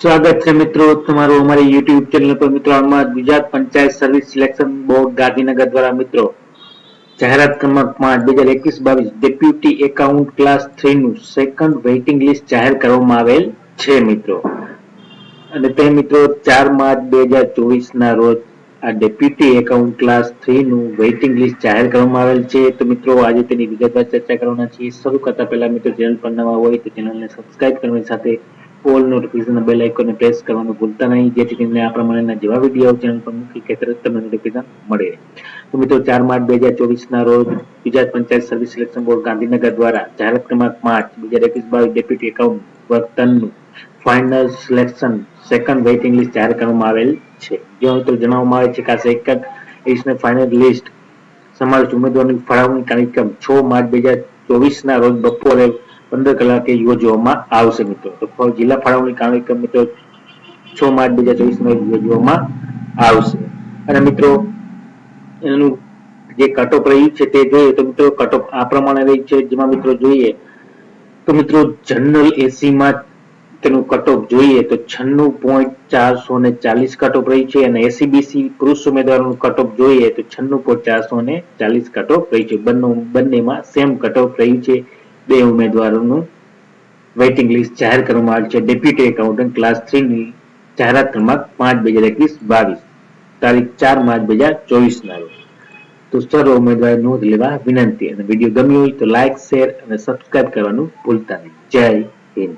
સ્વાગત છે મિત્રો તમારું અમારી YouTube ચેનલ પર મિત્રો આમાં Gujarat panchayat service selection board Gandhinagar દ્વારા મિત્રો જાહેરાત ક્રમાંક 5/2021-22 ડેપ્યુટી એકાઉન્ટ ક્લાસ 3 નું સેકન્ડ વેઇટિંગ લિસ્ટ જાહેર કરવામાં આવેલ છે મિત્રો અને તે મિત્રો 4 માર્ચ 2024 ના રોજ આ ડેપ્યુટી એકાઉન્ટ ક્લાસ 3 નું વેઇટિંગ લિસ્ટ જાહેર કરવામાં આવેલ છે તો મિત્રો આજે તેની વિગતવાર ચર્ચા કરવાના છીએ શરૂ કરતા પહેલા મિત્રો ચેનલ પર નવા હોય તો ચેનલને સબસ્ક્રાઇબ કરવાની સાથે ઓલ નોટિફિકેશન બેલ આઇકોનને પ્રેસ કરવાનું ભૂલતા નહીં જેથી કરીને આ પ્રમાણેના જેવા વિડીયો ચેનલ પર મૂકી કે તરત તમને નોટિફિકેશન મળે તો મિત્રો 4 માર્ચ 2024 ના રોજ Gujarat panchayat service selection board Gandhinagar દ્વારા જાહેરાત ક્રમાંક 5/2021-22 ડેપ્યુટી એકાઉન્ટ વર્તનનું final selection second waiting list જાહેર કરવામાં આવેલ છે જો મિત્રો જણાવવામાં આવે છે કે આ સેકન્ડ લિસ્ટનું ફાઇનલ લિસ્ટ સમાવેશ ઉમેદવારોની ફાળવણી કાર્યક્રમ 6 માર્ચ 2024 ના રોજ બપોરે 15 કલાકે યોજવામાં આવશે મિત્રો તો જિલ્લા ફાળવણી કાર્યક્રમ મિત્રો 6 માર્ચ 2024 ના યોજવામાં આવશે અને મિત્રો એનું જે કટઓફ રહ્યું છે તે જોઈએ તો મિત્રો કટઓફ આ પ્રમાણે રહી છે જેમાં મિત્રો જોઈએ તો મિત્રો જનરલ એસી માં તેનું કટઓફ જોઈએ તો 96.440 કટઓફ રહી છે અને એસીબીસી પુરુષ ઉમેદવારોનું કટઓફ જોઈએ તો 96.440 કટઓફ રહી છે બંનેમાં સેમ કટઓફ રહ્યું છે બે ઉમેદવારોનું વેઇટિંગ લિસ્ટ જાહેર કરવામાં આવ્યું છે ડેપ્યુટી એકાઉન્ટન્ટ ક્લાસ 3 ની જાહેરાત ક્રમાંક 5/2021-22 તારીખ 4 માર્ચ 2024 ના રોજ તો સર્વ ઉમેદવારો નોંધ લેવા વિનંતી અને વિડીયો ગમ્યો હોય તો લાઈક શેર અને સબસ્ક્રાઇબ કરવાનું ભૂલતા નહીં જય હિન્દ।